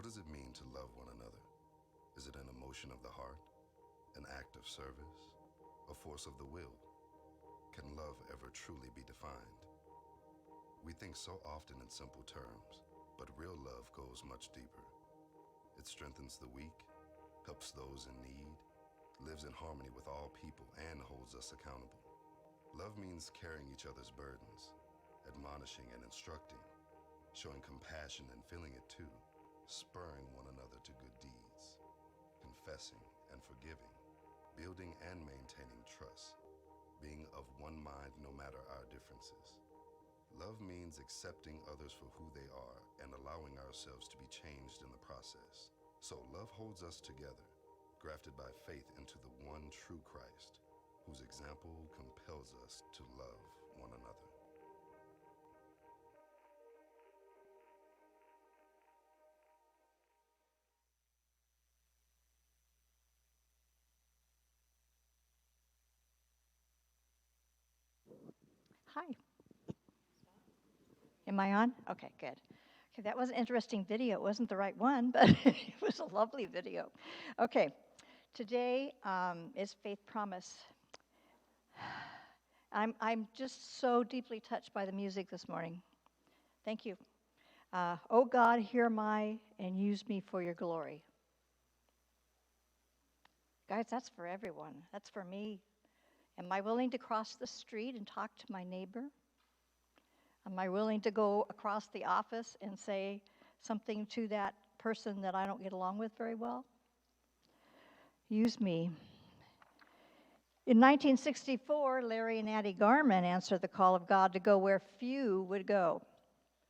does it mean to love one another? Is it an emotion of the heart, an act of service, a force of the will? Can love ever truly be defined? We think so often in simple terms, but real love goes much deeper. It strengthens the weak, helps those in need, lives in harmony with all people, and holds us accountable. Love means carrying each other's burdens, admonishing and instructing, showing compassion and feeling it too, spurring one another to good deeds, confessing and forgiving, building and maintaining trust, being of one mind no matter our differences. Love means accepting others for who they are and allowing ourselves to be changed in the process. So love holds us together, grafted by faith into the one true Christ, whose example compels us to love one another. Hi. Am I on? Okay, good. Okay, that was an interesting video. It wasn't the right one, but it was a lovely video. Okay, today is Faith Promise. I'm just so deeply touched by the music this morning. Thank you. Oh God, hear my and use me for your glory. Guys, that's for everyone. That's for me. Am I willing to cross the street and talk to my neighbor? Am I willing to go across the office and say something to that person that I don't get along with very well? Use me. In 1964, Larry and Addie Garman answered the call of God to go where few would go,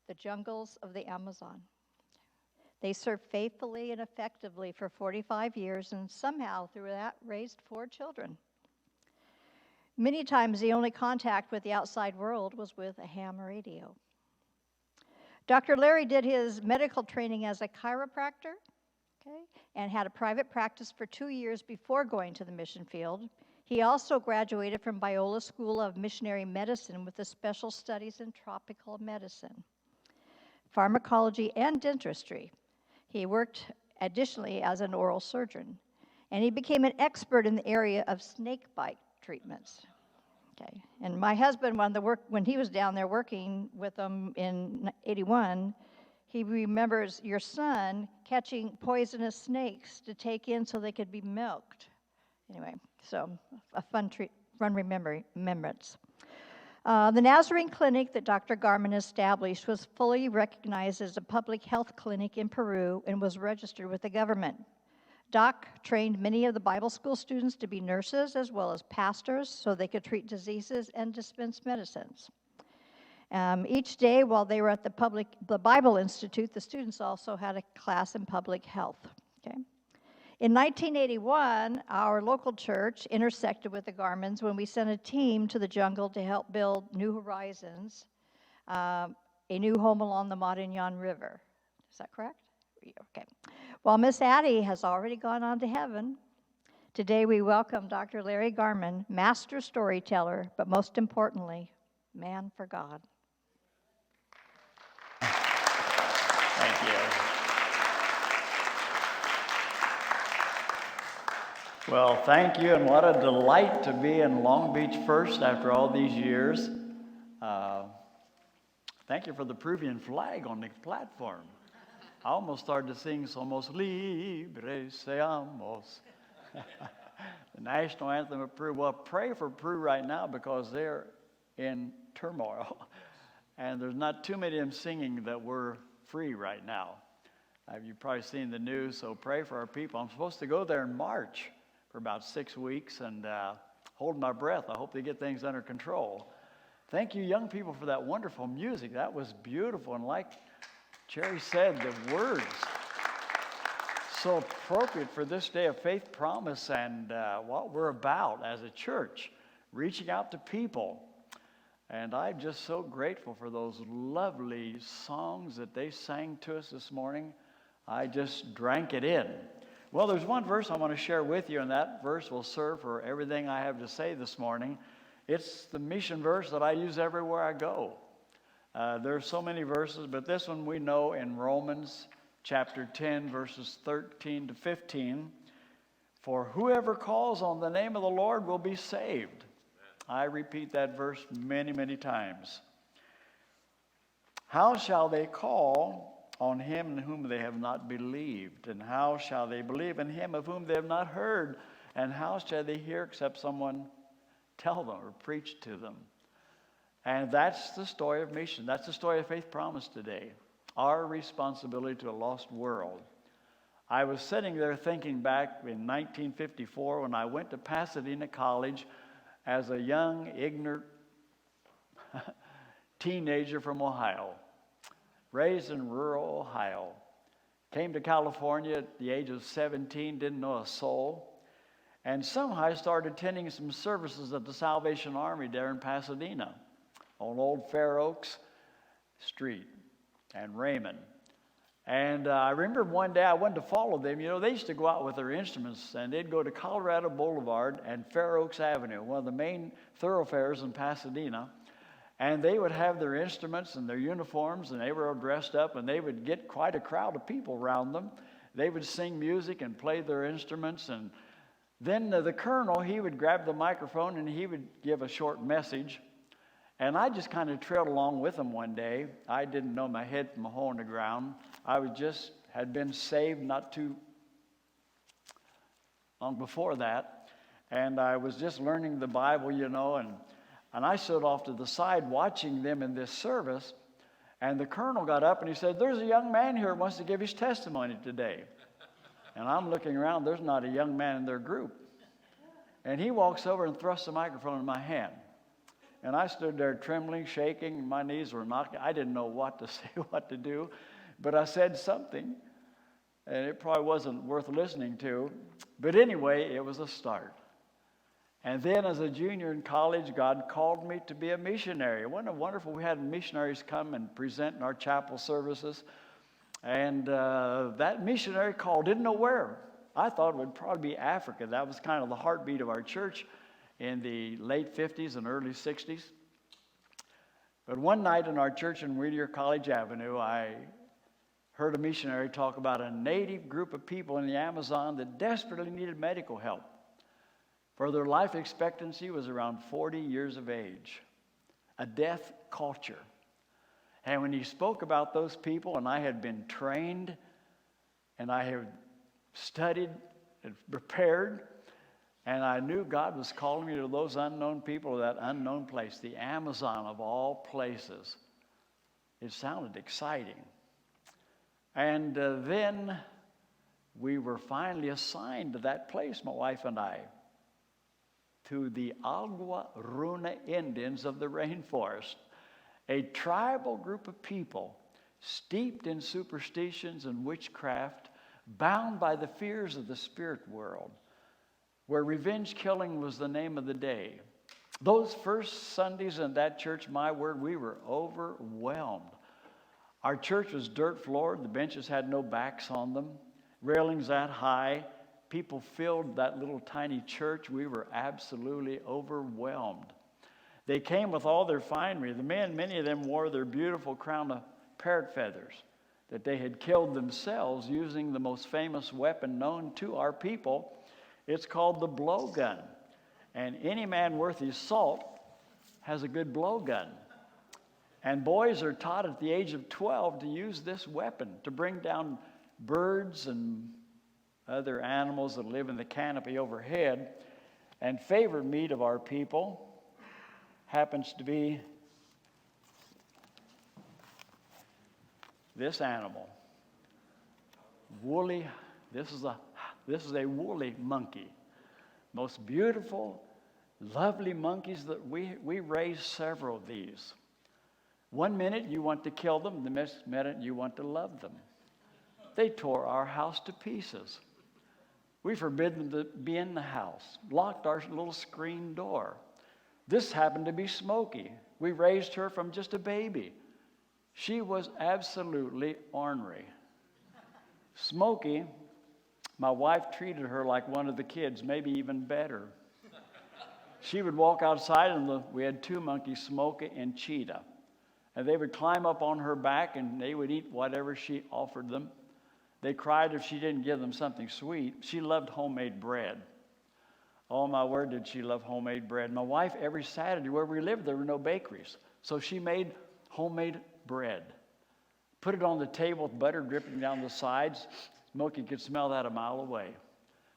the jungles of the Amazon. They served faithfully and effectively for 45 years and somehow through that raised 4 children. Many times the only contact with the outside world was with a ham radio. Dr. Larry did his medical training as a chiropractor, and had a private practice for 2 years before going to the mission field. He also graduated from Biola School of Missionary Medicine with a special studies in tropical medicine, pharmacology, and dentistry. He worked additionally as an oral surgeon, and he became an expert in the area of snake bite treatments. Okay, and my husband, when he was down there working with them in '81, he remembers your son catching poisonous snakes to take in so they could be milked. Anyway, so a fun remembrance. The Nazarene clinic that Dr. Garman established was fully recognized as a public health clinic in Peru and was registered with the government. Doc trained many of the Bible school students to be nurses as well as pastors so they could treat diseases and dispense medicines. Each day while they were at the Bible Institute, the students also had a class in public health. Okay. In 1981, our local church intersected with the Garmans when we sent a team to the jungle to help build New Horizons, a new home along the Marañón River. Is that correct? Okay. While Miss Addie has already gone on to heaven, today we welcome Dr. Larry Garman, master storyteller, but most importantly, man for God. Thank you. Well, thank you, and what a delight to be in Long Beach First after all these years. Thank you for the Peruvian flag on the platform. I almost started to sing Somos Libres Seamos. The national anthem of Peru. Well, pray for Peru right now because they're in turmoil. And there's not too many of them singing that we're free right now. You've probably seen the news, so pray for our people. I'm supposed to go there in March for about 6 weeks and hold my breath. I hope they get things under control. Thank you, young people, for that wonderful music. That was beautiful. And like Jerry said, the words so appropriate for this day of faith promise and what we're about as a church, reaching out to people. And I'm just so grateful for those lovely songs that they sang to us this morning. I just drank it in. Well, there's one verse I want to share with you, and that verse will serve for everything I have to say this morning. It's the mission verse that I use everywhere I go. There are so many verses, but this one we know in Romans chapter 10, verses 13 to 15. For whoever calls on the name of the Lord will be saved. I repeat that verse many, many times. How shall they call on him in whom they have not believed? And how shall they believe in him of whom they have not heard? And how shall they hear except someone tell them or preach to them? And that's the story of mission. That's the story of Faith Promise today. Our responsibility to a lost world. I was sitting there thinking back in 1954 when I went to Pasadena College as a young, ignorant teenager from Ohio, raised in rural Ohio. Came to California at the age of 17, didn't know a soul. And somehow I started attending some services at the Salvation Army there in Pasadena on Old Fair Oaks Street and Raymond. And I remember one day I wanted to follow them. You know, they used to go out with their instruments, and they'd go to Colorado Boulevard and Fair Oaks Avenue, one of the main thoroughfares in Pasadena. And they would have their instruments and their uniforms, and they were all dressed up, and they would get quite a crowd of people around them. They would sing music and play their instruments. And then the colonel, he would grab the microphone, and he would give a short message. And I just kind of trailed along with him one day. I didn't know my head from a hole in the ground. I had been saved not too long before that. And I was just learning the Bible, you know, and I stood off to the side watching them in this service. And the colonel got up and he said, "There's a young man here who wants to give his testimony today." And I'm looking around, there's not a young man in their group. And he walks over and thrusts the microphone in my hand. And I stood there trembling, shaking, my knees were knocking. I didn't know what to say, what to do, but I said something, and it probably wasn't worth listening to. But anyway, it was a start. And then as a junior in college, God called me to be a missionary. Wasn't it wonderful? We had missionaries come and present in our chapel services. And that missionary call, didn't know where. I thought it would probably be Africa. That was kind of the heartbeat of our church in the late 50s and early 60s. But one night in our church in Whittier College Avenue, I heard a missionary talk about a native group of people in the Amazon that desperately needed medical help. For their life expectancy was around 40 years of age, a death culture. And when he spoke about those people, and I had been trained, and I had studied and prepared, and I knew God was calling me to those unknown people, to that unknown place, the Amazon of all places. It sounded exciting. And then we were finally assigned to that place, my wife and I, to the Agua Runa Indians of the rainforest, a tribal group of people steeped in superstitions and witchcraft, bound by the fears of the spirit world, where revenge killing was the name of the day. Those first Sundays in that church, my word, we were overwhelmed. Our church was dirt floored. The benches had no backs on them, railings that high. People filled that little tiny church. We were absolutely overwhelmed. They came with all their finery. The men, many of them wore their beautiful crown of parrot feathers that they had killed themselves using the most famous weapon known to our people. It's called the blowgun. And any man worth his salt has a good blowgun. And boys are taught at the age of 12 to use this weapon to bring down birds and other animals that live in the canopy overhead. And favorite meat of our people happens to be this animal. Woolly, this is a woolly monkey. Most beautiful, lovely monkeys that we raise several of these. One minute you want to kill them, the next minute you want to love them. They tore our house to pieces. We forbid them to be in the house, locked our little screen door. This happened to be Smokey. We raised her from just a baby. She was absolutely ornery. Smokey, my wife treated her like one of the kids, maybe even better. She would walk outside, and we had two monkeys, Smokey and Cheetah. And they would climb up on her back, and they would eat whatever she offered them. They cried if she didn't give them something sweet. She loved homemade bread. Oh, my word, did she love homemade bread. My wife, every Saturday where we lived, there were no bakeries. So she made homemade bread. Put it on the table with butter dripping down the sides. Smokey could smell that a mile away.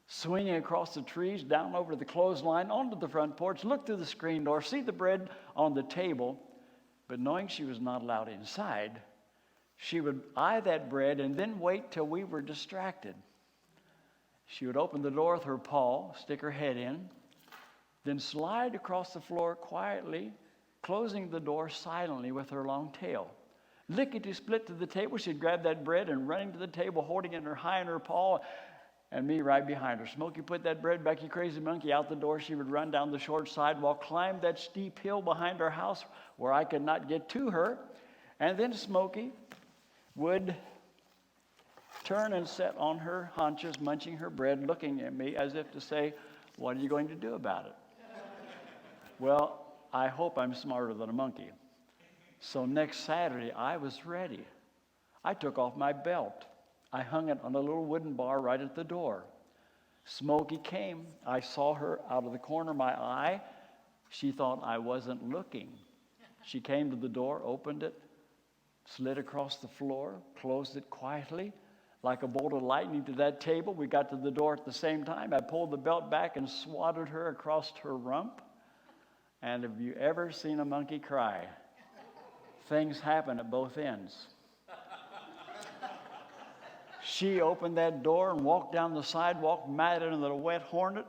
Swinging across the trees, down over the clothesline, onto the front porch, look through the screen door, see the bread on the table. But knowing she was not allowed inside, she would eye that bread and then wait till we were distracted. She would open the door with her paw, stick her head in, then slide across the floor quietly, closing the door silently with her long tail. Lickety-split to the table, she'd grab that bread and running to the table, holding it high in her paw, and me right behind her. Smokey put that bread back, you crazy monkey, out the door. She would run down the short sidewalk, climb that steep hill behind our house where I could not get to her, and then Smokey would turn and sit on her haunches, munching her bread, looking at me as if to say, what are you going to do about it? Well, I hope I'm smarter than a monkey. So next Saturday, I was ready. I took off my belt. I hung it on a little wooden bar right at the door. Smokey came. I saw her out of the corner of my eye. She thought I wasn't looking. She came to the door, opened it, slid across the floor, closed it quietly, like a bolt of lightning to that table. We got to the door at the same time. I pulled the belt back and swatted her across her rump. And have you ever seen a monkey cry? Things happen at both ends. She opened that door and walked down the sidewalk, mad into the wet hornet,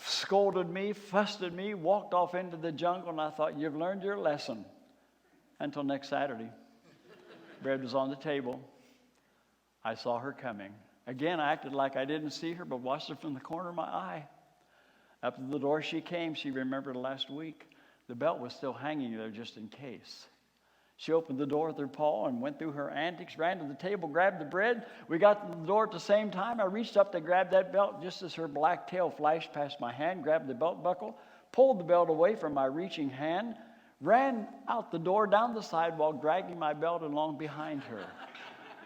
scolded me, fussed at me, walked off into the jungle, and I thought, you've learned your lesson. Until next Saturday. Bread was on the table. I saw her coming. Again, I acted like I didn't see her, but watched her from the corner of my eye. Up to the door she came. She remembered last week. The belt was still hanging there just in case. She opened the door with her paw and went through her antics, ran to the table, grabbed the bread. We got to the door at the same time. I reached up to grab that belt just as her black tail flashed past my hand, grabbed the belt buckle, pulled the belt away from my reaching hand, ran out the door, down the sidewalk, dragging my belt along behind her.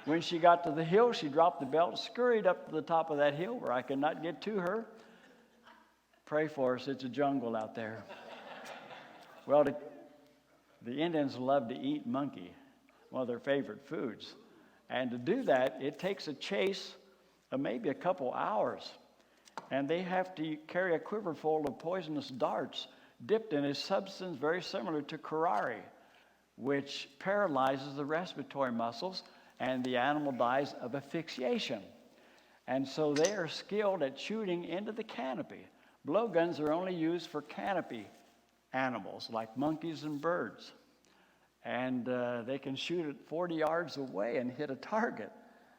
When she got to the hill, she dropped the belt, scurried up to the top of that hill where I could not get to her. Pray for us, it's a jungle out there. Well, the Indians love to eat monkey, one of their favorite foods. And to do that, it takes a chase of maybe a couple hours. And they have to carry a quiver full of poisonous darts dipped in a substance very similar to curare, which paralyzes the respiratory muscles, and the animal dies of asphyxiation. And so they are skilled at shooting into the canopy. Blowguns are only used for canopy animals like monkeys and birds. And they can shoot at 40 yards away and hit a target.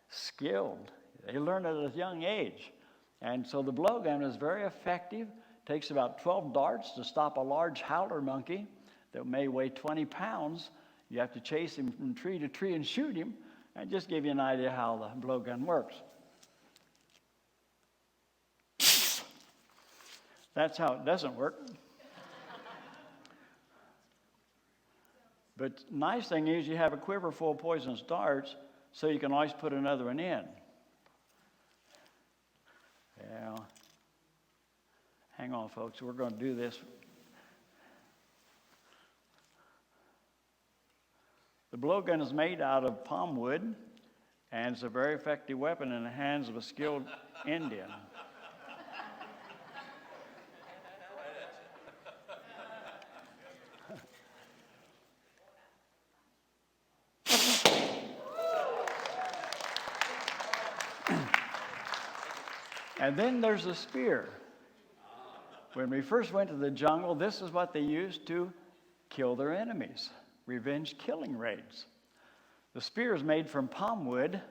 Skilled. They learn at a young age. And so the blowgun is very effective. Takes about 12 darts to stop a large howler monkey that may weigh 20 pounds. You have to chase him from tree to tree and shoot him. And just give you an idea how the blowgun works. That's how it doesn't work. But nice thing is you have a quiver full of poisonous darts, so you can always put another one in. Yeah. Hang on, folks. We're going to do this. The blowgun is made out of palm wood, and it's a very effective weapon in the hands of a skilled Indian. And then there's a spear. When we first went to the jungle, this is what they used to kill their enemies. Revenge killing raids. The spear is made from palm wood,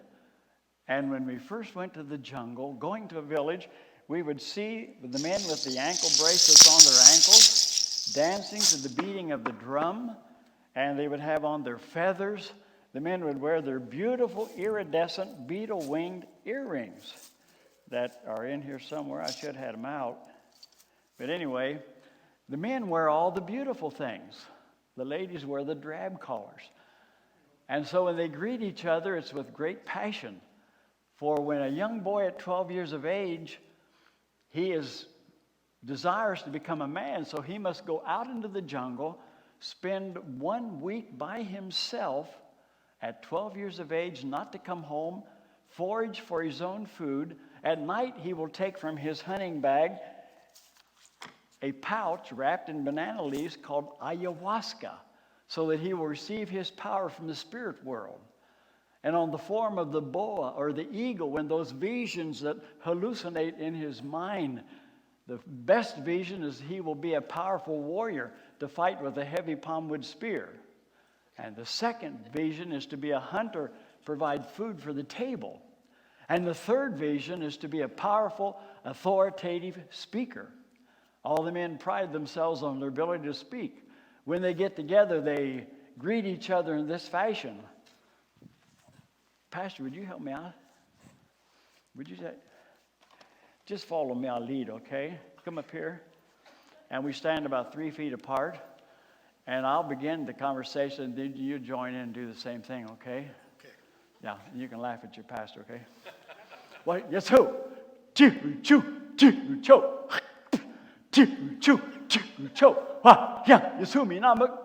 and when we first went to the jungle, going to a village, we would see the men with the ankle bracelets on their ankles, dancing to the beating of the drum, and they would have on their feathers. The men would wear their beautiful iridescent beetle-winged earrings that are in here somewhere. I should have had them out. But anyway, the men wear all the beautiful things. The ladies wear the drab collars. And so when they greet each other, it's with great passion. For when a young boy at 12 years of age, he is desires to become a man, so he must go out into the jungle, spend 1 week by himself at 12 years of age, not to come home, forage for his own food. At night, he will take from his hunting bag a pouch wrapped in banana leaves called ayahuasca, so that he will receive his power from the spirit world. And on the form of the boa or the eagle, when those visions that hallucinate in his mind, the best vision is he will be a powerful warrior to fight with a heavy palmwood spear. And the second vision is to be a hunter, provide food for the table. And the third vision is to be a powerful, authoritative speaker. All the men pride themselves on their ability to speak. When they get together, they greet each other in this fashion. Pastor, would you help me out? Would you say? Just follow me, I'll lead, okay? Come up here. And we stand about 3 feet apart. And I'll begin the conversation, then you join in and do the same thing, okay? Okay. Yeah, and you can laugh at your pastor, okay? What? Yes, who? Choo, choo, choo, choo. Choo, choo, choo, choo. Yeah, yes, who, me, namuk.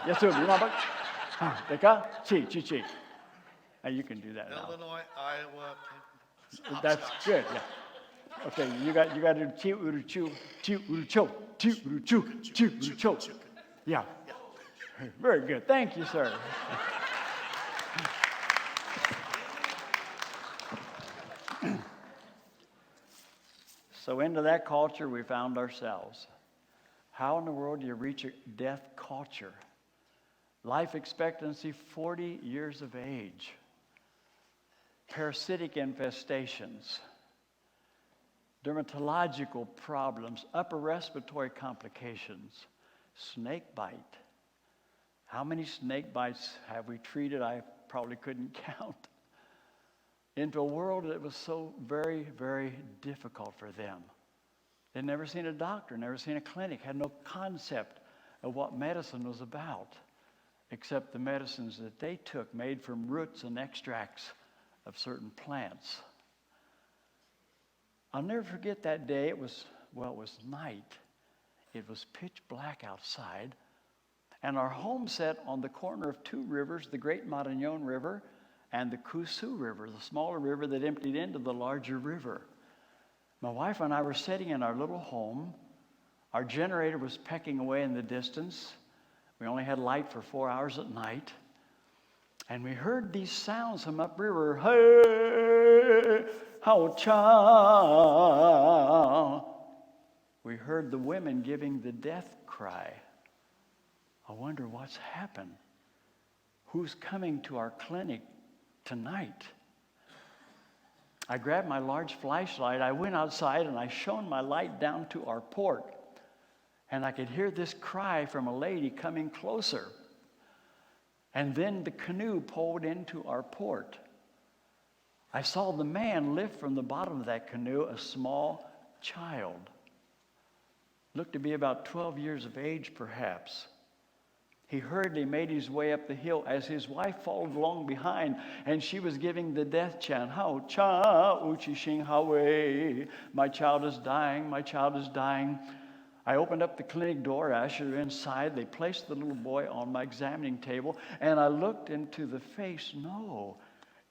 Yes, who, me, namuk. Deka, chi, chi, chi. You can do that now. Illinois, Iowa. That's good, yeah. Okay, you got to do choo, uru, choo, choo, uru, choo, choo, uru, choo, choo, uru, choo. Yeah. Very good. Thank you, sir. So into that culture we found ourselves. How in the world do you reach a death culture? Life expectancy 40 years of age. Parasitic infestations. Dermatological problems. Upper respiratory complications. Snake bite. How many snake bites have we treated? I probably couldn't count. Into a world that was so very, very difficult for them. They'd never seen a doctor, never seen a clinic, had no concept of what medicine was about, except the medicines that they took made from roots and extracts of certain plants. I'll never forget that day. It was night. It was pitch black outside. And our home sat on the corner of two rivers, the Great Marañón River and the Kusu River, the smaller river that emptied into the larger river. My wife and I were sitting in our little home. Our generator was pecking away in the distance. We only had light for 4 hours at night. And we heard these sounds from upriver. Hey, how cha. We heard the women giving the death cry. I wonder what's happened. Who's coming to our clinic tonight? I grabbed my large flashlight. I went outside and I shone my light down to our port. And I could hear this cry from a lady coming closer. And then the canoe pulled into our port. I saw the man lift from the bottom of that canoe a small child. Looked to be about 12 years of age, perhaps. He hurriedly made his way up the hill as his wife followed along behind, and she was giving the death chant. How cha uchi shing hawe. My child is dying, my child is dying. I opened up the clinic door, ushered her inside. They placed the little boy on my examining table, and I looked into the face. No,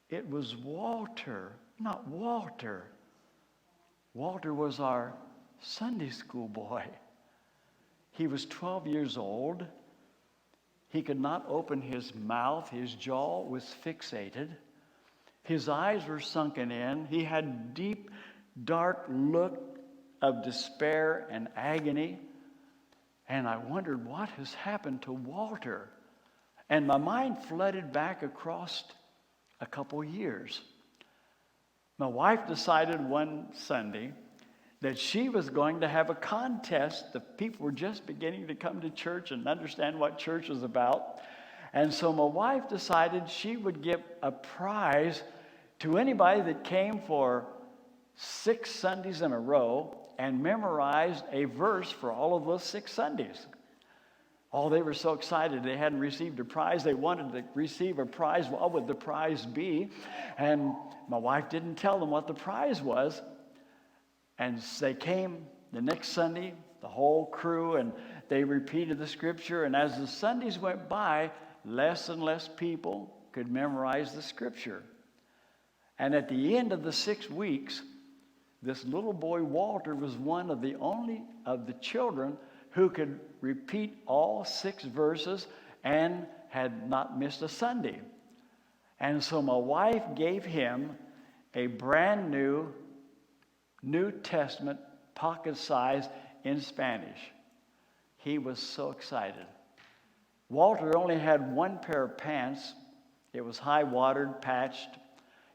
it was Walter, not Walter. Walter was our Sunday school boy. He was 12 years old. He could not open his mouth. His jaw was fixated. His eyes were sunken in. He had a deep, dark look of despair and agony. And I wondered what has happened to Walter. And my mind flooded back across a couple years. My wife decided one Sunday that she was going to have a contest. The people were just beginning to come to church and understand what church was about. And so my wife decided she would give a prize to anybody that came for 6 Sundays in a row and memorized a verse for all of those 6 Sundays. Oh, they were so excited. They hadn't received a prize. They wanted to receive a prize. What would the prize be? And my wife didn't tell them what the prize was. And they came the next Sunday, the whole crew, and they repeated the scripture. And as the Sundays went by, less and less people could memorize the scripture. And at the end of the 6 weeks, this little boy, Walter, was one of the only of the children who could repeat all 6 verses and had not missed a Sunday. And so my wife gave him a brand new New Testament, pocket size, in Spanish. He was so excited. Walter only had one pair of pants. It was high-watered, patched.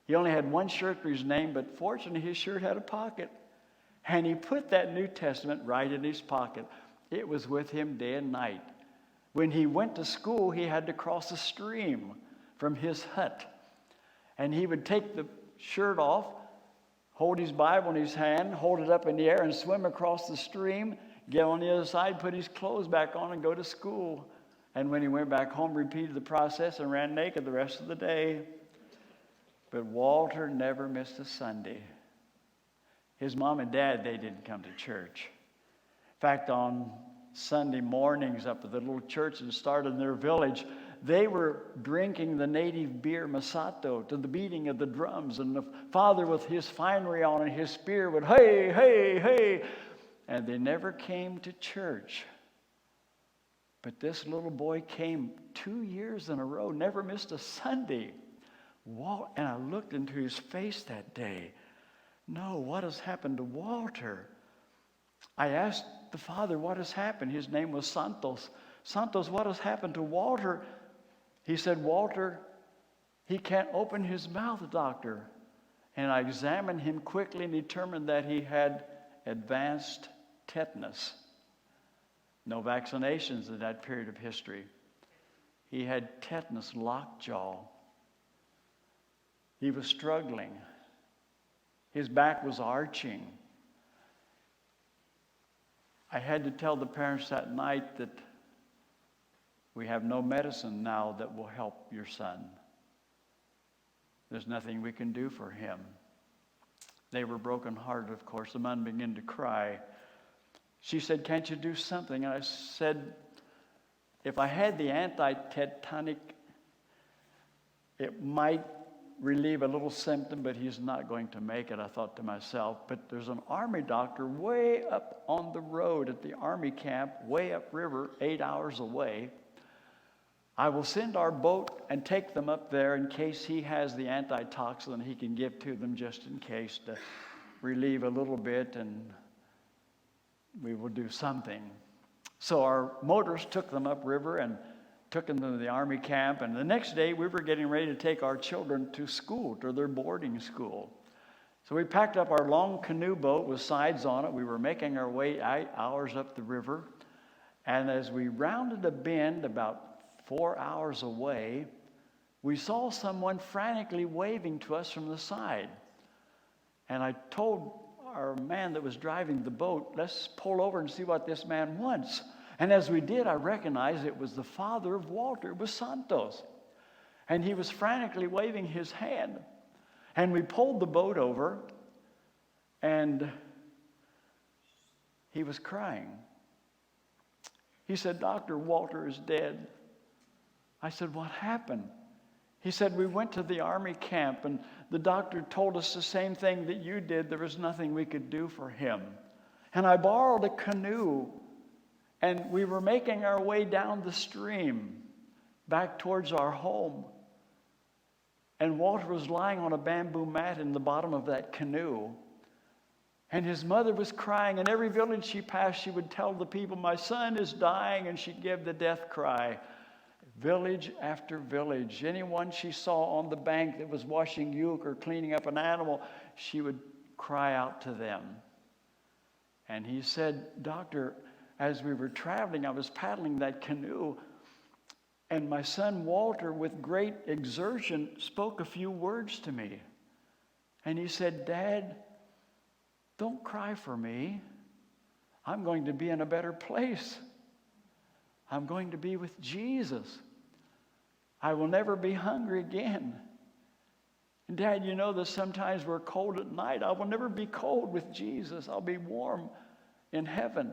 He only had one shirt for his name, but fortunately his shirt had a pocket. And he put that New Testament right in his pocket. It was with him day and night. When he went to school, he had to cross a stream from his hut. And he would take the shirt off, hold his Bible in his hand, hold it up in the air, and swim across the stream, get on the other side, put his clothes back on, and go to school. And when he went back home, repeated the process and ran naked the rest of the day. But Walter never missed a Sunday. His mom and dad, they didn't come to church. In fact, on Sunday mornings up at the little church that started in their village, they were drinking the native beer Masato to the beating of the drums. And the father with his finery on and his spear would, hey, hey, hey. And they never came to church. But this little boy came 2 years in a row, never missed a Sunday. And I looked into his face that day. No, what has happened to Walter? I asked the father, what has happened? His name was Santos. Santos, what has happened to Walter? He said, Walter, he can't open his mouth, doctor. And I examined him quickly and determined that he had advanced tetanus. No vaccinations in that period of history. He had tetanus lockjaw. He was struggling. His back was arching. I had to tell the parents that night that we have no medicine now that will help your son. There's nothing we can do for him. They were brokenhearted, of course. The mom began to cry. She said, can't you do something? And I said, if I had the anti-tetanic, it might relieve a little symptom, but he's not going to make it, I thought to myself. But there's an army doctor way up on the road at the army camp, way upriver, 8 hours away. I will send our boat and take them up there in case he has the antitoxin he can give to them just in case to relieve a little bit, and we will do something. So our motorist took them upriver and took them to the army camp, and the next day we were getting ready to take our children to school, to their boarding school. So we packed up our long canoe boat with sides on it. We were making our way 8 hours up the river, and as we rounded a bend about 4 hours away, we saw someone frantically waving to us from the side. And I told our man that was driving the boat, let's pull over and see what this man wants. And as we did, I recognized it was the father of Walter. It was Santos. And he was frantically waving his hand. And we pulled the boat over, and he was crying. He said, Doctor, Walter is dead. I said, what happened? He said, we went to the army camp, and the doctor told us the same thing that you did. There was nothing we could do for him. And I borrowed a canoe, and we were making our way down the stream back towards our home. And Walter was lying on a bamboo mat in the bottom of that canoe. And his mother was crying. And every village she passed, she would tell the people, my son is dying. And she'd give the death cry. Village after village. Anyone she saw on the bank that was washing yuke or cleaning up an animal, she would cry out to them. And he said, Doctor, as we were traveling, I was paddling that canoe, and my son Walter, with great exertion, spoke a few words to me. And he said, Dad, don't cry for me. I'm going to be in a better place. I'm going to be with Jesus. I will never be hungry again. And Dad, you know that sometimes we're cold at night. I will never be cold with Jesus. I'll be warm in heaven.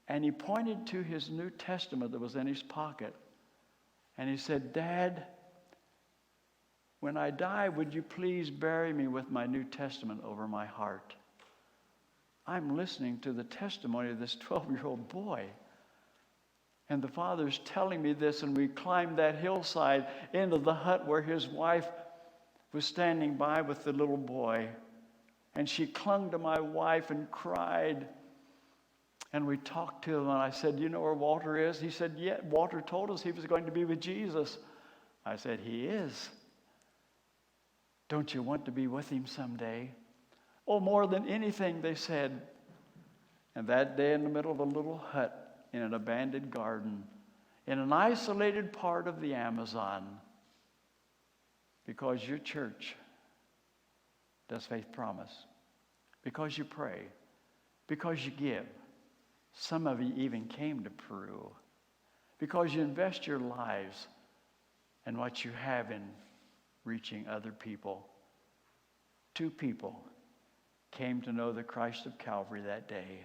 And he pointed to his New Testament that was in his pocket. And he said, Dad, when I die, would you please bury me with my New Testament over my heart? I'm listening to the testimony of this 12-year-old boy. And the father's telling me this, and we climbed that hillside into the hut where his wife was standing by with the little boy. And she clung to my wife and cried. And we talked to him, and I said, you know where Walter is? He said, yeah, Walter told us he was going to be with Jesus. I said, he is. Don't you want to be with him someday? Oh, more than anything, they said. And that day in the middle of a little hut in an abandoned garden, in an isolated part of the Amazon, because your church does faith promise, because you pray, because you give. Some of you even came to Peru because you invest your lives and what you have in reaching other people. 2 people came to know the Christ of Calvary that day,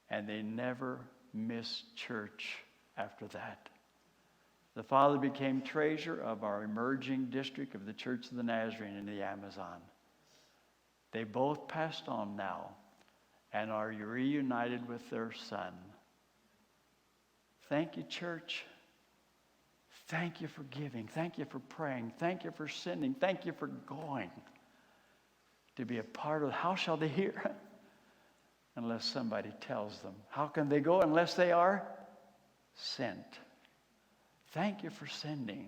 and they never missed church after that. The father became treasurer of our emerging district of the Church of the Nazarene in the Amazon. They both passed on now and are reunited with their son. Thank you, church. Thank you for giving. Thank you for praying. Thank you for sending. Thank you for going to be a part of. How shall they hear? Unless somebody tells them. How can they go unless they are sent? Thank you for sending.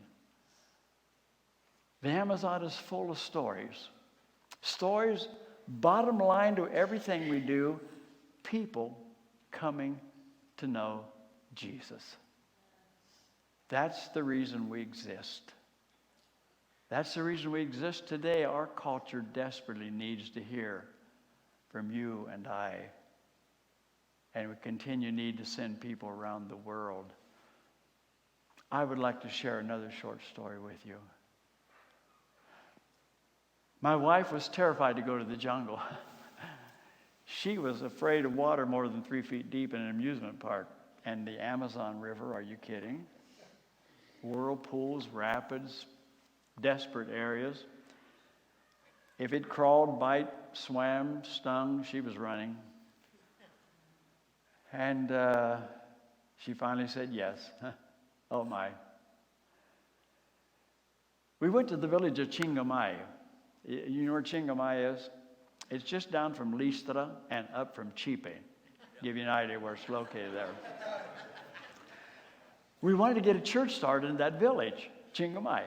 The Amazon is full of stories. Stories, bottom line to everything we do, people coming to know Jesus. That's the reason we exist. That's the reason we exist today. Our culture desperately needs to hear from you and I. And we continue to need to send people around the world. I would like to share another short story with you. My wife was terrified to go to the jungle. She was afraid of water more than 3 feet deep in an amusement park. And the Amazon River, are you kidding? Whirlpools, rapids, desperate areas. If it crawled, bite, swam, stung, she was running. And she finally said yes. Oh my. We went to the village of Chingamay. You know where Chingamay is? It's just down from Listra and up from Chipe. Give you an idea where it's located there. We wanted to get a church started in that village, Chingamay.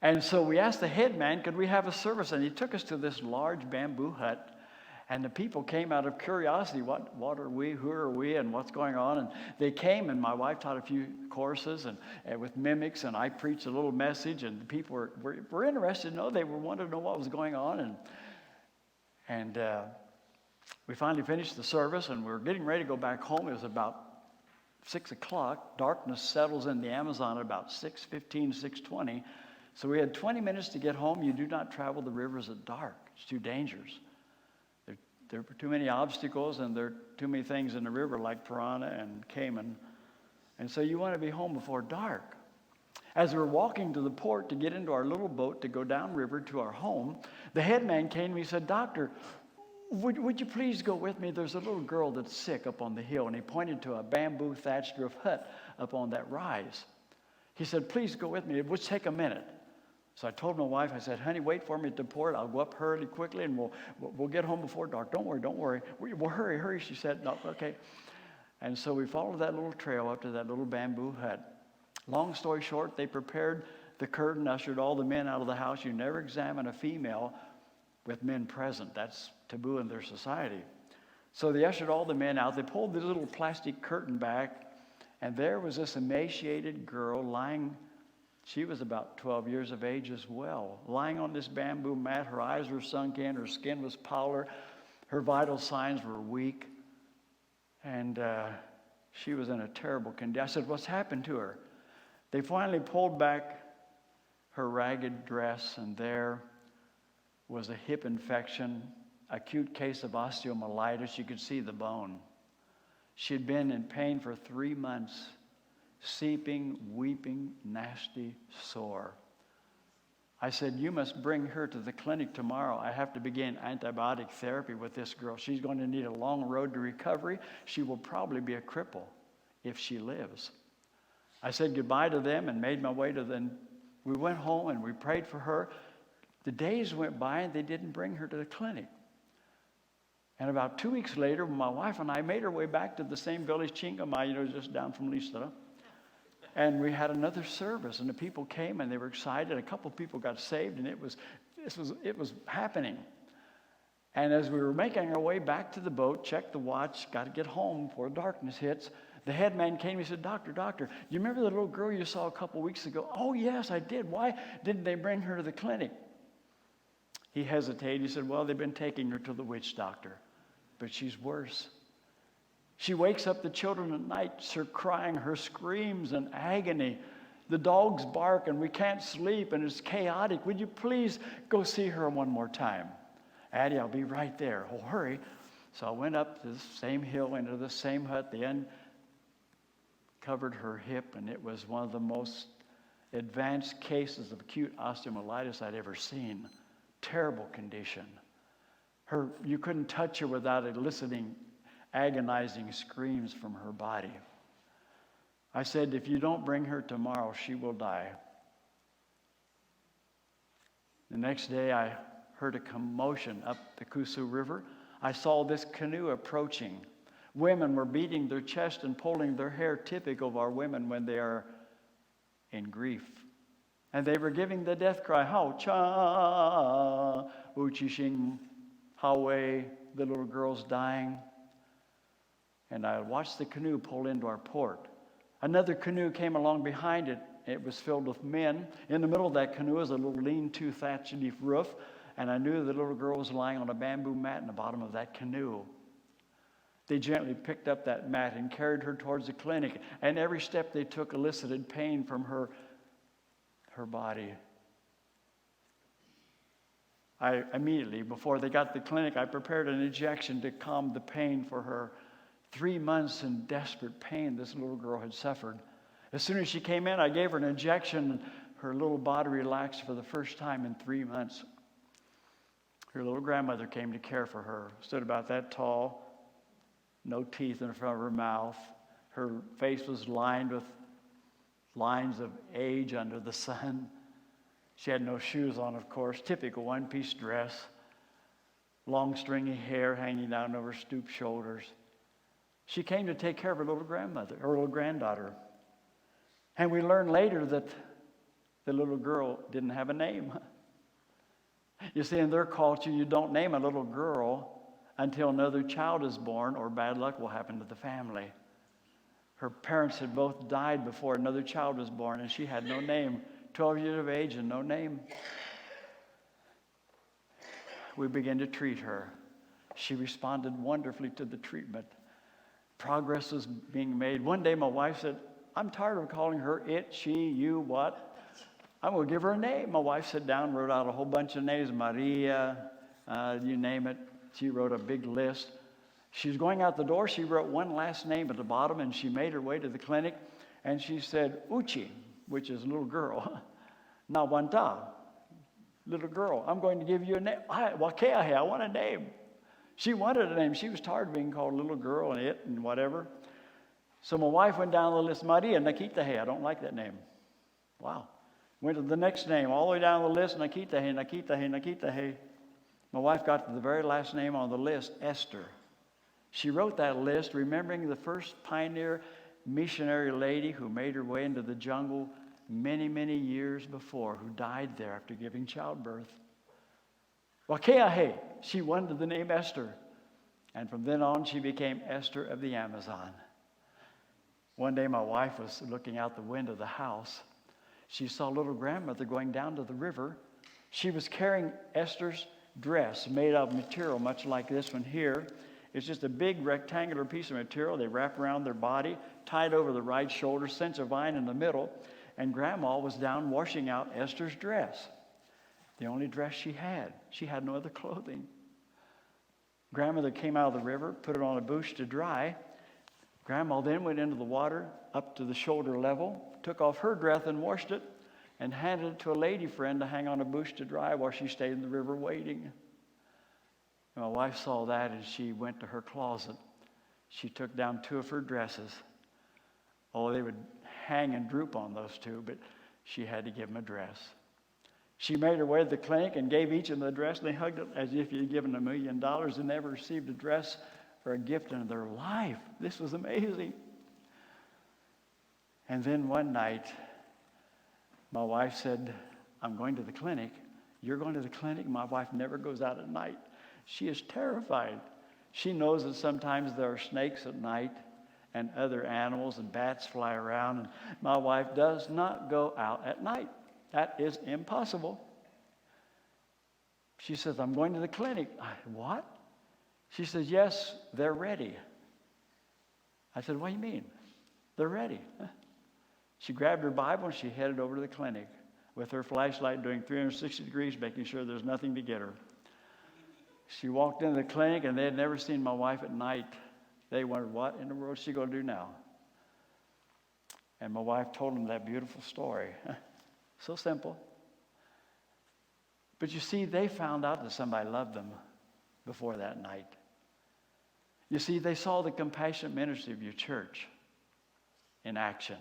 And so we asked the head man, could we have a service? And he took us to this large bamboo hut. And the people came out of curiosity. What are we? Who are we? And what's going on? And they came, and my wife taught a few courses and with mimics, and I preached a little message. And the people were interested to know. They wanted to know what was going on. And we finally finished the service, and we were getting ready to go back home. It was about 6 o'clock. Darkness settles in the Amazon at about 6:15, 6:20. So we had 20 minutes to get home. You do not travel the rivers at dark. It's too dangerous. There are too many obstacles, and there are too many things in the river like piranha and caiman. And so you want to be home before dark. As we were walking to the port to get into our little boat to go downriver to our home, the head man came to me and said, Doctor, would you please go with me? There's a little girl that's sick up on the hill. And he pointed to a bamboo thatched roof hut up on that rise. He said, please go with me. It would take a minute. So I told my wife, I said, honey, wait for me at the port. I'll go up hurriedly, quickly, and we'll get home before dark. Don't worry. Well, hurry, she said. No, okay. And so we followed that little trail up to that little bamboo hut. Long story short, they prepared the curtain, ushered all the men out of the house. You never examine a female with men present. That's taboo in their society. So they ushered all the men out. They pulled the little plastic curtain back, and there was this emaciated girl lying. She was about 12 years of age as well, lying on this bamboo mat. Her eyes were sunk in. Her skin was pallor. Her vital signs were weak. And she was in a terrible condition. I said, what's happened to her? They finally pulled back her ragged dress, and there was a hip infection, acute case of osteomyelitis. You could see the bone. She had been in pain for 3 months, seeping, weeping, nasty, sore. I said, you must bring her to the clinic tomorrow. I have to begin antibiotic therapy with this girl. She's going to need a long road to recovery. She will probably be a cripple if she lives. I said goodbye to them and made my way to them. We went home and we prayed for her. The days went by and they didn't bring her to the clinic. And about 2 weeks later, my wife and I made our way back to the same village, Chingamay, just down from Listra. And we had another service, and the people came, and they were excited. A couple of people got saved, and it was happening. And as we were making our way back to the boat, checked the watch, got to get home before darkness hits, the head man came. He said, Doctor, you remember the little girl you saw a couple of weeks ago? Oh, yes, I did. Why didn't they bring her to the clinic? He hesitated. He said, well, they've been taking her to the witch doctor, but she's worse. She wakes up the children at night, her crying, her screams and agony. The dogs bark and we can't sleep and it's chaotic. Would you please go see her one more time? Addie, I'll be right there. Oh, hurry. So I went up to the same hill into the same hut. The end covered her hip, and it was one of the most advanced cases of acute osteomyelitis I'd ever seen. Terrible condition. You couldn't touch her without eliciting agonizing screams from her body. I said, if you don't bring her tomorrow, she will die. The next day, I heard a commotion up the Kusu River. I saw this canoe approaching. Women were beating their chest and pulling their hair, typical of our women when they are in grief. And they were giving the death cry, Hao Cha, Uchishing, Hawe, the little girl's dying. And I watched the canoe pull into our port. Another canoe came along behind it. It was filled with men. In the middle of that canoe was a little lean-to thatch leaf roof, and I knew the little girl was lying on a bamboo mat in the bottom of that canoe. They gently picked up that mat and carried her towards the clinic, and every step they took elicited pain from her body. I immediately, before they got to the clinic, I prepared an injection to calm the pain for her. 3 months in desperate pain this little girl had suffered. As soon as she came in, I gave her an injection, and her little body relaxed for the first time in 3 months. Her little grandmother came to care for her, stood about that tall, no teeth in front of her mouth. Her face was lined with lines of age under the sun. She had no shoes on, of course, typical one-piece dress, long stringy hair hanging down over stooped shoulders. She came to take care of her little granddaughter. And we learned later that the little girl didn't have a name. You see, in their culture, you don't name a little girl until another child is born or bad luck will happen to the family. Her parents had both died before another child was born, and she had no name. 12 years of age and no name. We began to treat her. She responded wonderfully to the treatment. Progress was being made. One day my wife said, I'm tired of calling her it, she, you, what. I'm going to give her a name. My wife sat down, wrote out a whole bunch of names, Maria, you name it. She wrote a big list. She's going out the door. She wrote one last name at the bottom, and she made her way to the clinic, and she said, Uchi, which is little girl. Nawanta, little girl, I'm going to give you a name. I want a name. She wanted a name. She was tired of being called little girl and it and whatever. So my wife went down the list, Maria Nakitahe. I don't like that name. Wow. Went to the next name, all the way down the list, Nakitahe. My wife got to the very last name on the list, Esther. She wrote that list remembering the first pioneer missionary lady who made her way into the jungle many, many years before, who died there after giving childbirth. Wakeahe, she wanted the name Esther. And from then on, she became Esther of the Amazon. One day, my wife was looking out the window of the house. She saw little grandmother going down to the river. She was carrying Esther's dress made of material much like this one here. It's just a big rectangular piece of material they wrap around their body, tied over the right shoulder, cinch a vine in the middle, and Grandma was down washing out Esther's dress, the only dress she had. She had no other clothing. Grandmother came out of the river, put it on a bush to dry. Grandma then went into the water up to the shoulder level, took off her dress and washed it, and handed it to a lady friend to hang on a bush to dry while she stayed in the river waiting. And my wife saw that and she went to her closet. She took down 2 of her dresses. Oh, they would hang and droop on those 2, but she had to give them a dress. She made her way to the clinic and gave each of them a dress, and they hugged it as if you'd given $1 million and never received a dress or a gift in their life. This was amazing. And then one night, my wife said, I'm going to the clinic. You're going to the clinic? My wife never goes out at night. She is terrified. She knows that sometimes there are snakes at night and other animals and bats fly around. And my wife does not go out at night. That is impossible. She says, I'm going to the clinic. What? She says, yes, they're ready. I said, what do you mean? They're ready. She grabbed her Bible and she headed over to the clinic with her flashlight doing 360 degrees, making sure there's nothing to get her. She walked into the clinic and they had never seen my wife at night. They wondered, what in the world is she going to do now? And my wife told them that beautiful story. So simple. But you see, they found out that somebody loved them before that night. You see, they saw the compassionate ministry of your church in action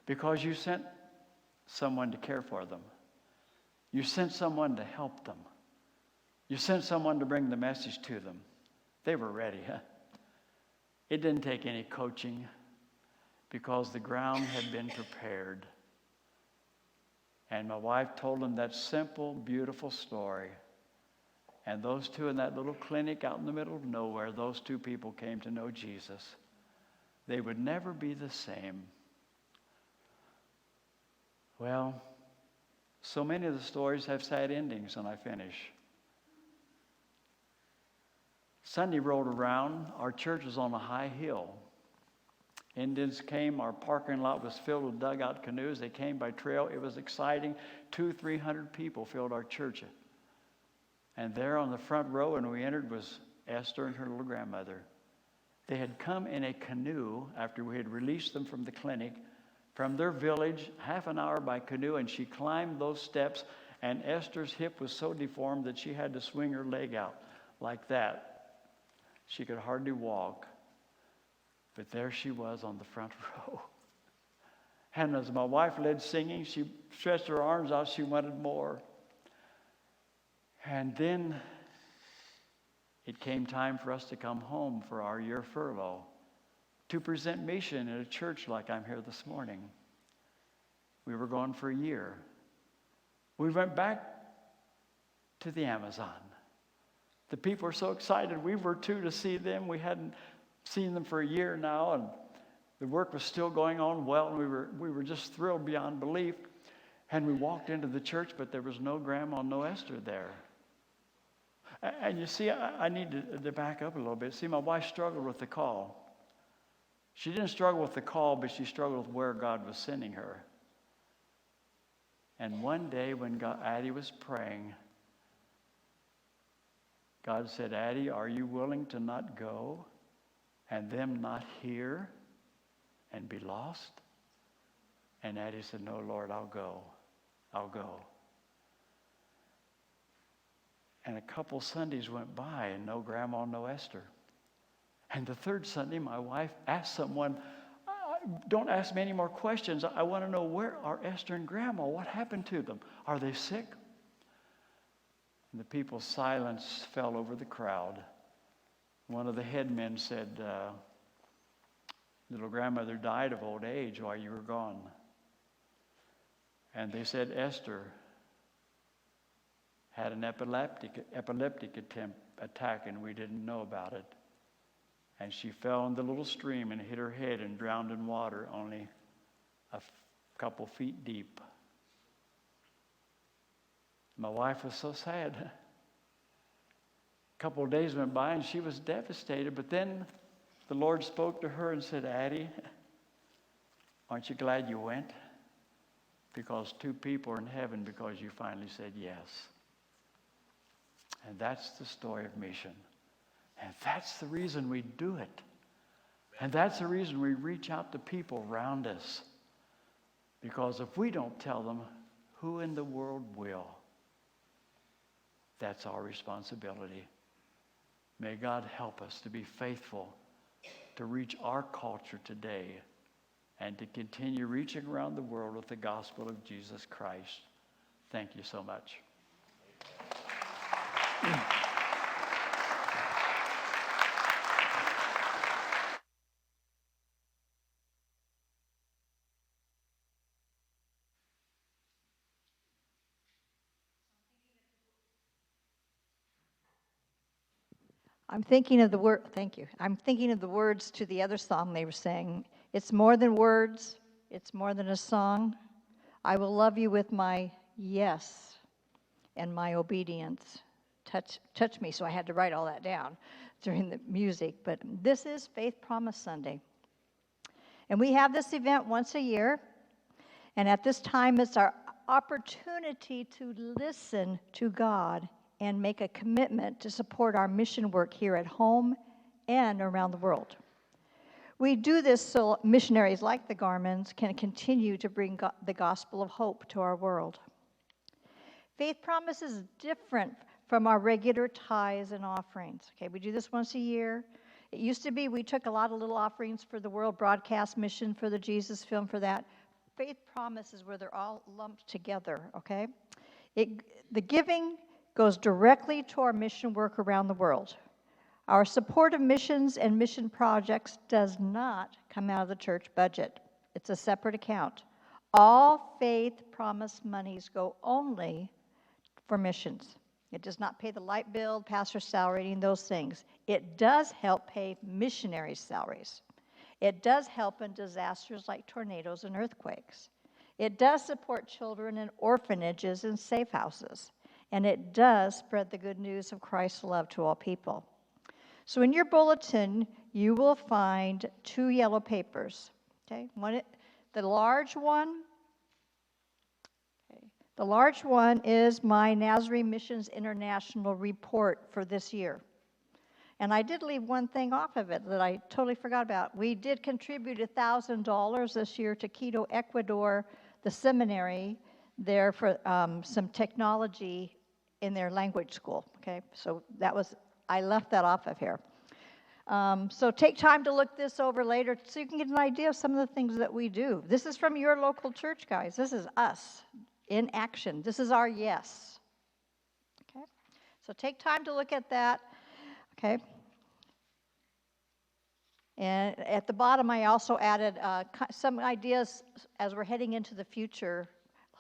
because you sent someone to care for them. You sent someone to help them. You sent someone to bring the message to them. They were ready. It didn't take any coaching because the ground had been prepared. And my wife told them that simple, beautiful story. And those 2 in that little clinic out in the middle of nowhere, those 2 people came to know Jesus. They would never be the same. Well, so many of the stories have sad endings when I finish. Sunday rolled around. Our church was on a high hill. Indians came. Our parking lot was filled with dugout canoes. They came by trail. It was exciting. 200-300 people filled our church. And there on the front row when we entered was Esther and her little grandmother. They had come in a canoe after we had released them from the clinic, from their village, half an hour by canoe, and she climbed those steps, and Esther's hip was so deformed that she had to swing her leg out like that. She could hardly walk. But there she was on the front row. And as my wife led singing, she stretched her arms out. She wanted more. And then it came time for us to come home for our year furlough to present mission in a church like I'm here this morning. We were gone for a year. We went back to the Amazon. The people were so excited. We were too to see them. We hadn't seen them for a year now, and the work was still going on well, and we were just thrilled beyond belief. And we walked into the church, but there was no Grandma, no Esther there. And you see, I need to back up a little bit. See, my wife struggled with the call. She didn't struggle with the call, but she struggled with where God was sending her. And one day when Addie was praying, God said, Addie, are you willing to not go and them not hear and be lost? And Addie said, no, Lord, I'll go. I'll go. And a couple Sundays went by and no Grandma, no Esther. And the third Sunday, my wife asked someone, don't ask me any more questions. I want to know, where are Esther and Grandma? What happened to them? Are they sick? And the people's silence fell over the crowd. One of the headmen said, little grandmother died of old age while you were gone. And they said Esther had an epileptic attack and we didn't know about it. And she fell in the little stream and hit her head and drowned in water only a couple feet deep. My wife was so sad. A couple of days went by and she was devastated, but then the Lord spoke to her and said, Addie, aren't you glad you went? Because 2 people are in heaven because you finally said yes. And that's the story of mission. And that's the reason we do it. And that's the reason we reach out to people around us. Because if we don't tell them, who in the world will? That's our responsibility. May God help us to be faithful to reach our culture today and to continue reaching around the world with the gospel of Jesus Christ. Thank you so much. I'm thinking of the word, thank you. I'm thinking of the words to the other song they were saying. It's more than words, it's more than a song. I will love you with my yes and my obedience. Touch me, so I had to write all that down during the music. But this is Faith Promise Sunday. And we have this event once a year. And at this time, it's our opportunity to listen to God and make a commitment to support our mission work here at home and around the world. We do this so missionaries like the Garmans can continue to bring the gospel of hope to our world. Faith Promise is different from our regular tithes and offerings. Okay, we do this once a year. It used to be we took a lot of little offerings for the World Broadcast Mission, for the Jesus Film, for that. Faith Promise is where they're all lumped together, okay? The giving goes directly to our mission work around the world. Our support of missions and mission projects does not come out of the church budget. It's a separate account. All Faith Promise monies go only for missions. It does not pay the light bill, pastor's salary, and those things. It does help pay missionaries' salaries. It does help in disasters like tornadoes and earthquakes. It does support children in orphanages and safe houses. And it does spread the good news of Christ's love to all people. So in your bulletin, you will find 2 yellow papers. Okay, the large one. Okay, the large one is my Nazarene Missions International report for this year. And I did leave one thing off of it that I totally forgot about. We did contribute $1,000 this year to Quito, Ecuador, the seminary there for some technology in their language school. Okay, so I left that off of here. So take time to look this over later so you can get an idea of some of the things that we do. This is from your local church, guys. This is us in action. This is our yes. Okay, so take time to look at that. Okay. And at the bottom, I also added some ideas as we're heading into the future,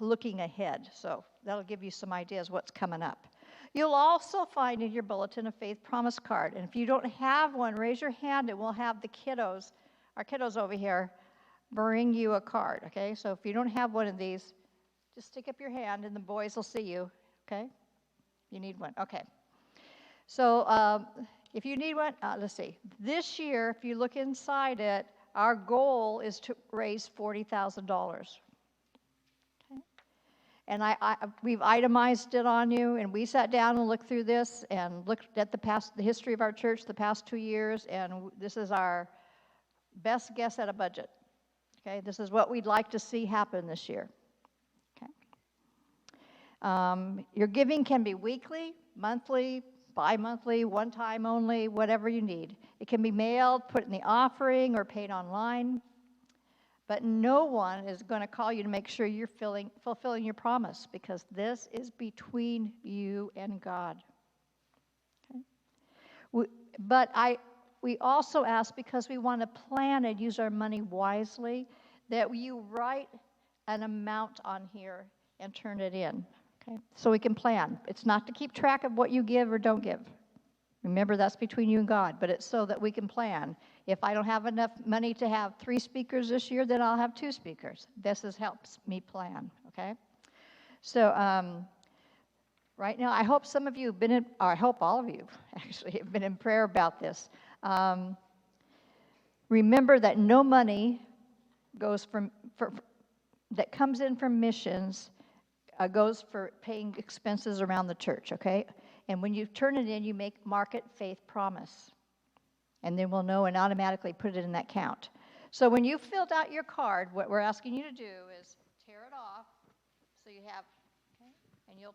looking ahead. So that'll give you some ideas what's coming up. You'll also find in your bulletin a Faith Promise card. And if you don't have one, raise your hand and we'll have our kiddos over here, bring you a card, okay? So if you don't have one of these, just stick up your hand and the boys will see you, okay? You need one, okay. So if you need one, let's see. This year, if you look inside it, our goal is to raise $40,000. Okay? And we've itemized it on you, and we sat down and looked through this and looked at the history of our church the past 2 years, and this is our best guess at a budget. Okay, this is what we'd like to see happen this year. Okay. Your giving can be weekly, monthly, bi-monthly, one time only, whatever you need. It can be mailed, put in the offering, or paid online. But no one is going to call you to make sure you're fulfilling your promise, because this is between you and God. Okay? We also ask, because we want to plan and use our money wisely, that you write an amount on here and turn it in. Okay? So we can plan. It's not to keep track of what you give or don't give. Remember, that's between you and God, but it's so that we can plan. If I don't have enough money to have 3 speakers this year, then I'll have 2 speakers. Helps me plan, okay? So Right now, I hope some of you have been in, or I hope all of you actually have been in prayer about this. Remember that no money goes that comes in from missions goes for paying expenses around the church, okay? And when you turn it in, you mark it faith promise. And then we'll know and automatically put it in that count. So when you filled out your card, what we're asking you to do is tear it off. So you have, okay, and you'll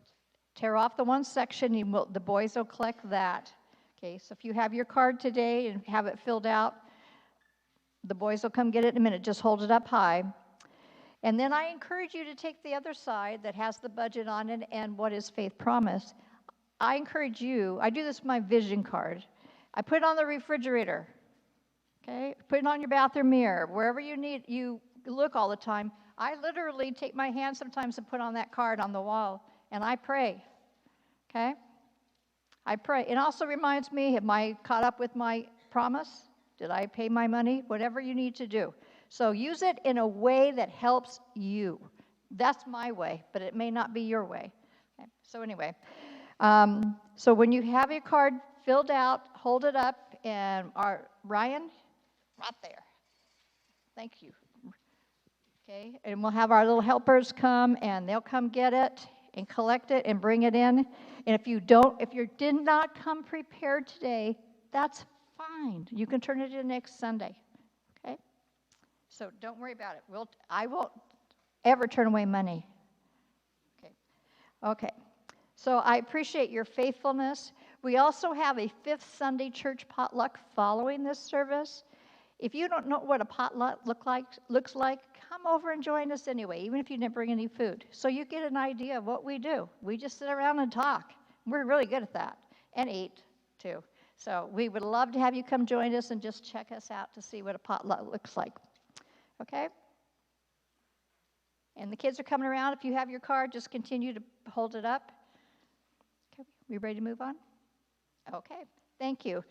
tear off the one section. The boys will collect that. Okay, so if you have your card today and have it filled out, the boys will come get it in a minute. Just hold it up high. And then I encourage you to take the other side that has the budget on it and what is faith promise. I encourage you, I do this with my vision card. I put it on the refrigerator, okay? Put it on your bathroom mirror, wherever you look all the time. I literally take my hand sometimes and put on that card on the wall, and I pray, okay? I pray. It also reminds me, am I caught up with my promise? Did I pay my money? Whatever you need to do. So use it in a way that helps you. That's my way, but it may not be your way. Okay. So anyway, so when you have your card filled out, hold it up, and Ryan, right there. Thank you. Okay, and we'll have our little helpers come, and they'll come get it and collect it and bring it in. And if you did not come prepared today, that's fine. You can turn it in next Sunday. Okay? So don't worry about it. I won't ever turn away money. Okay. So I appreciate your faithfulness. We also have a fifth Sunday church potluck following this service. If you don't know what a potluck looks like, come over and join us anyway, even if you didn't bring any food. So you get an idea of what we do. We just sit around and talk. We're really good at that, and eat too. So we would love to have you come join us and just check us out to see what a potluck looks like. Okay? And the kids are coming around. If you have your card, just continue to hold it up. Okay, we ready to move on? Okay, thank you.